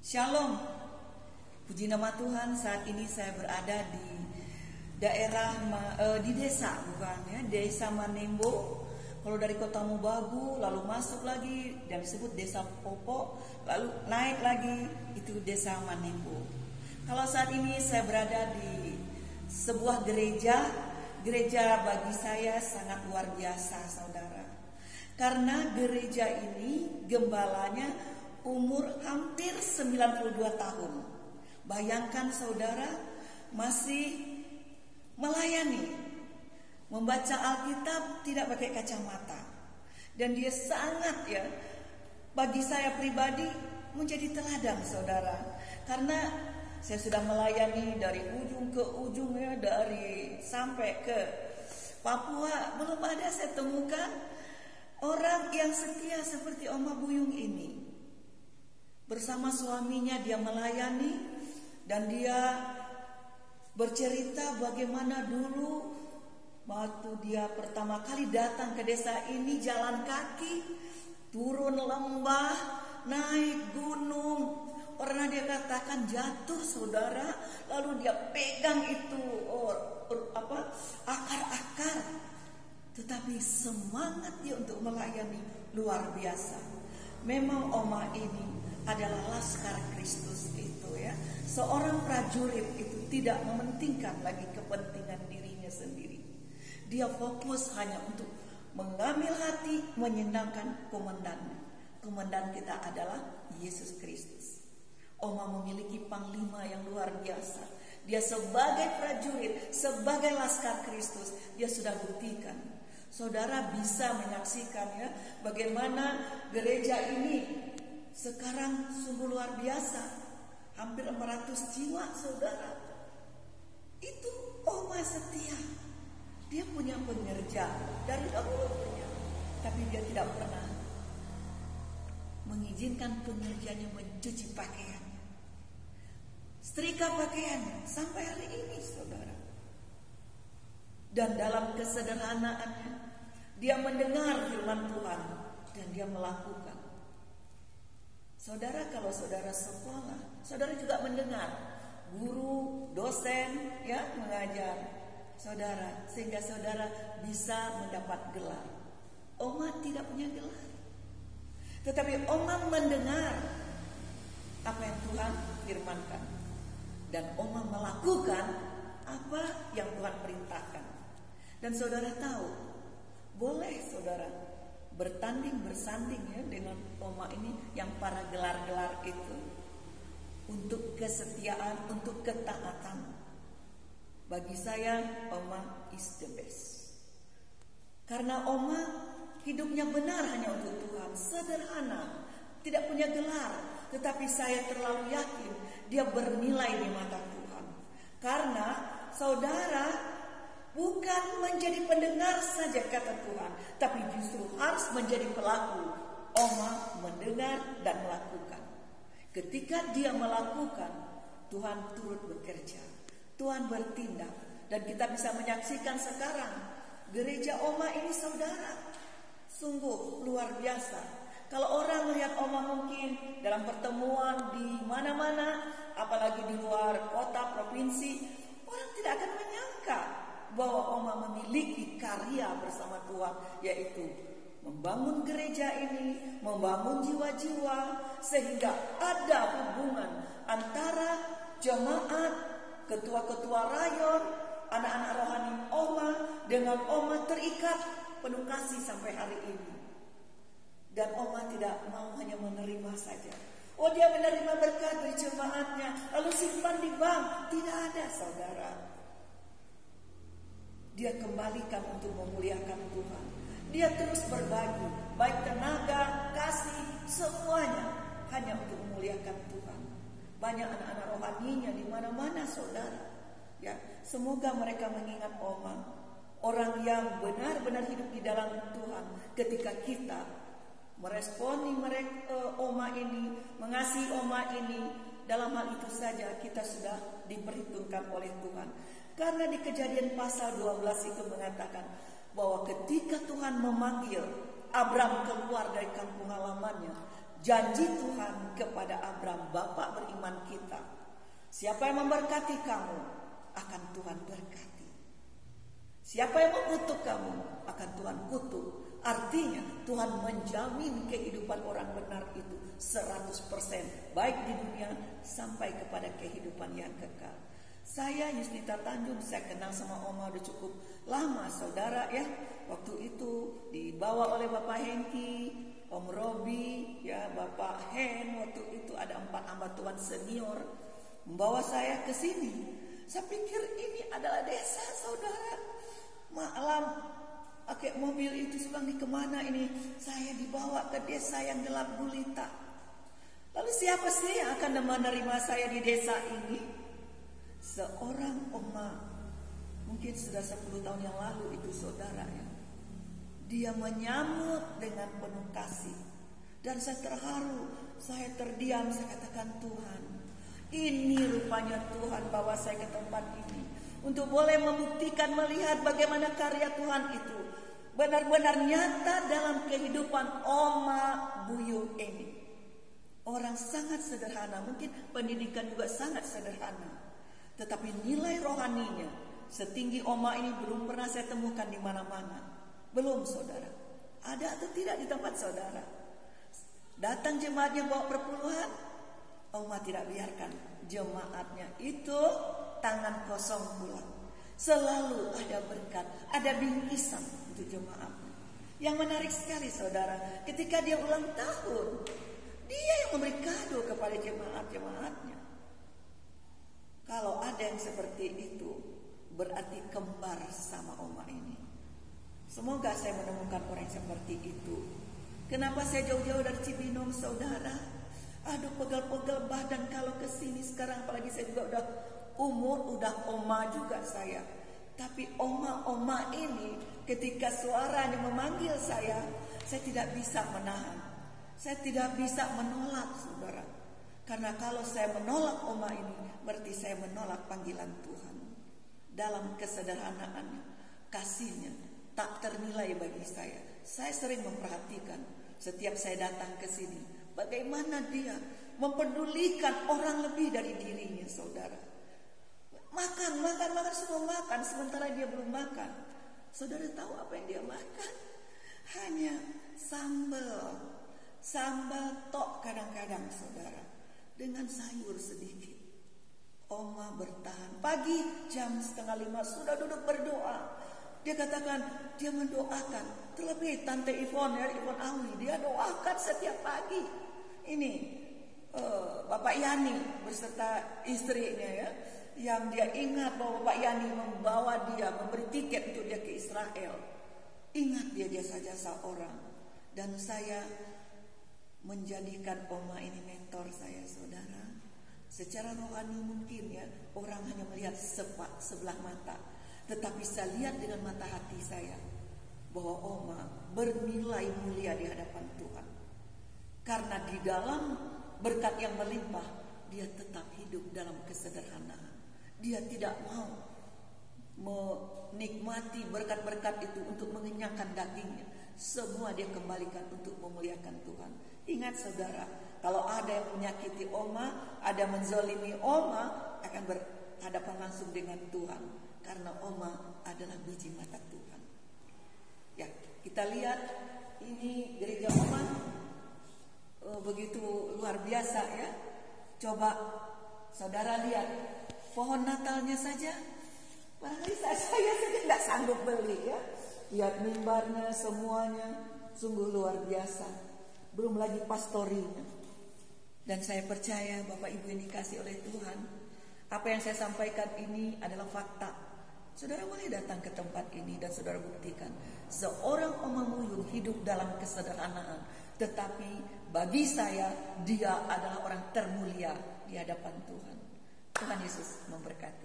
Shalom, puji nama Tuhan. Saat ini saya berada di daerah di desa, bukan ya, desa Manembo. Kalau dari kota Mubagu lalu masuk lagi dan disebut desa Popo, lalu naik lagi itu desa Manembo. Kalau saat ini saya berada di sebuah gereja bagi saya sangat luar biasa, saudara. Karena gereja ini gembalanya umur hampir 92 tahun. Bayangkan saudara, masih melayani, membaca Alkitab tidak pakai kacamata. Dan dia sangat bagi saya pribadi menjadi teladan, saudara. Karena saya sudah melayani dari ujung ke ujung dari sampai ke Papua, belum ada saya temukan orang yang setia seperti Oma Buyung ini. Bersama suaminya dia melayani dan dia bercerita bagaimana dulu waktu dia pertama kali datang ke desa ini jalan kaki, turun lembah, naik gunung. Pernah dia katakan jatuh, saudara, lalu dia pegang itu akar-akar. Tetapi semangat dia untuk melayani luar biasa. Memang Oma ini adalah Laskar Kristus itu ya. Seorang prajurit itu tidak mementingkan lagi kepentingan dirinya sendiri. Dia fokus hanya untuk mengambil hati, menyenangkan komandannya. Komandan kita adalah Yesus Kristus. Oma memiliki panglima yang luar biasa. Dia sebagai prajurit, sebagai Laskar Kristus, dia sudah buktikan. Saudara bisa menyaksikan bagaimana gereja ini sekarang sungguh luar biasa. Hampir 400 jiwa, saudara. Itu Oma setia. Dia punya pengerja dari dahulu punya. Tapi dia tidak pernah mengizinkan pengerjanya mencuci pakaian, setrika pakaiannya sampai hari ini, saudara. Dan dalam kesederhanaannya dia mendengar firman Tuhan dan dia melakukan. Saudara, kalau saudara sekolah, saudara juga mendengar guru, dosen mengajar saudara, sehingga saudara bisa mendapat gelar. Oma tidak punya gelar, tetapi Oma mendengar apa yang Tuhan firmankan, dan Oma melakukan apa yang Tuhan perintahkan. Dan saudara tahu, boleh saudara bersanding dengan Oma ini yang para gelar-gelar itu untuk kesetiaan, untuk ketaatan. Bagi saya Oma is the best. Karena Oma hidupnya benar hanya untuk Tuhan, sederhana, tidak punya gelar, tetapi saya terlalu yakin dia bernilai di mata Tuhan. Karena saudara bukan menjadi pendengar saja kata Tuhan, tapi justru harus menjadi pelaku. Oma mendengar dan melakukan. Ketika dia melakukan, Tuhan turut bekerja, Tuhan bertindak. Dan kita bisa menyaksikan sekarang gereja Oma ini, saudara, sungguh luar biasa. Kalau orang melihat Oma mungkin dalam pertemuan di mana-mana, apalagi di luar kota, provinsi, orang tidak akan menyangka bahwa Oma memiliki karya bersama Tuhan, yaitu membangun gereja ini, membangun jiwa-jiwa, sehingga ada hubungan antara jemaat, ketua-ketua rayon, anak-anak rohani Oma dengan Oma terikat penuh kasih sampai hari ini. Dan Oma tidak mau hanya menerima saja. Oh, dia menerima berkat dari jemaatnya lalu simpan di bank. Tidak ada, saudara. Dia kembalikan untuk memuliakan Tuhan. Dia terus berbagi, baik tenaga, kasih, semuanya hanya untuk memuliakan Tuhan. Banyak anak-anak rohaninya di mana-mana, saudara. Semoga mereka mengingat Oma, orang yang benar-benar hidup di dalam Tuhan. Ketika kita meresponi mereka, Oma ini, mengasihi Oma ini, dalam hal itu saja kita sudah diperhitungkan oleh Tuhan. Karena di Kejadian pasal 12 itu mengatakan bahwa ketika Tuhan memanggil Abram keluar dari kampung halamannya, janji Tuhan kepada Abraham, bapak beriman kita. Siapa yang memberkati kamu, akan Tuhan berkati. Siapa yang mengutuk kamu, akan Tuhan kutuk. Artinya Tuhan menjamin kehidupan orang benar itu 100%, baik di dunia sampai kepada kehidupan yang kekal. Saya Yusnita Tanjung, saya kenal sama Oma udah cukup lama, saudara ya. Waktu itu dibawa oleh Bapak Hengki, Om Robi, ya Bapak Hen. Waktu itu ada 4 hamba Tuhan senior membawa saya ke sini. Saya pikir ini adalah desa, saudara. Malam pakai mobil itu bilang, di kemana ini? Saya dibawa ke desa yang gelap gulita. Lalu siapa sih yang akan menerima saya di desa ini? Seorang oma, mungkin sudah 10 tahun yang lalu itu, saudara ya. Dia menyambut dengan penuh kasih. Dan saya terharu, saya terdiam, saya katakan, Tuhan, ini rupanya Tuhan bawa saya ke tempat ini untuk boleh membuktikan, melihat bagaimana karya Tuhan itu benar-benar nyata dalam kehidupan Oma Buyung ini. Orang sangat sederhana, mungkin pendidikan juga sangat sederhana, tetapi nilai rohaninya setinggi Oma ini belum pernah saya temukan di mana-mana. Belum, saudara. Ada atau tidak di tempat saudara? Datang jemaatnya bawa perpuluhan, Oma tidak biarkan jemaatnya itu tangan kosong pulang. Selalu ada berkat, ada bingkisan untuk jemaatnya. Yang menarik sekali, saudara, ketika dia ulang tahun, dia yang memberi kado kepada jemaat-jemaatnya. Kalau ada yang seperti itu, berarti kembar sama Oma ini. Semoga saya menemukan orang yang seperti itu. Kenapa saya jauh-jauh dari Cibinong, saudara? Aduh, pegel-pegel badan kalau kesini sekarang. Apalagi saya juga udah umur, udah Oma juga saya. Tapi Oma ini ketika suaranya memanggil saya tidak bisa menahan. Saya tidak bisa menolak, saudara. Karena kalau saya menolak Oma ini, berarti saya menolak panggilan Tuhan. Dalam kesederhanaannya, kasihnya tak ternilai bagi saya. Saya sering memperhatikan setiap saya datang ke sini, bagaimana dia mempedulikan orang lebih dari dirinya, saudara. Makan, semua makan, sementara dia belum makan. Saudara tahu apa yang dia makan? Hanya sambal tok kadang-kadang, saudara. Dengan sayur sedikit. Oma bertahan. Pagi jam 4:30 sudah duduk berdoa. Dia katakan, dia mendoakan. Terlebih Tante Ivon Awi, dia doakan setiap pagi. Ini Bapak Yani beserta istrinya ya, yang dia ingat bahwa Bapak Yani membawa dia, memberi tiket untuk dia ke Israel. Ingat dia saja seorang. Dan saya menjadikan Oma ini mentor saya, saudara. Secara rohani mungkin ya, orang hanya melihat sebelah mata. Tetapi saya lihat dengan mata hati saya bahwa Oma bernilai mulia di hadapan Tuhan. Karena di dalam berkat yang melimpah, dia tetap hidup dalam kesederhanaan. Dia tidak mau menikmati berkat-berkat itu untuk mengenyangkan dagingnya. Semua dia kembalikan untuk memuliakan Tuhan. Ingat, saudara, kalau ada yang menyakiti Oma, ada menzolimi Oma, akan berhadapan langsung dengan Tuhan. Karena Oma adalah biji mata Tuhan. Ya, kita lihat ini gereja Oma begitu luar biasa ya. Coba saudara lihat pohon Natalnya saja. Barangkali saya saja tidak sanggup beli ya. Lihat mimbarnya, semuanya sungguh luar biasa. Belum lagi pastorinya. Dan saya percaya Bapak Ibu yang dikasih oleh Tuhan, apa yang saya sampaikan ini adalah fakta. Saudara boleh datang ke tempat ini dan saudara buktikan seorang Oma Buyung hidup dalam kesederhanaan, tetapi bagi saya dia adalah orang termulia di hadapan Tuhan. Tuhan Yesus memberkati.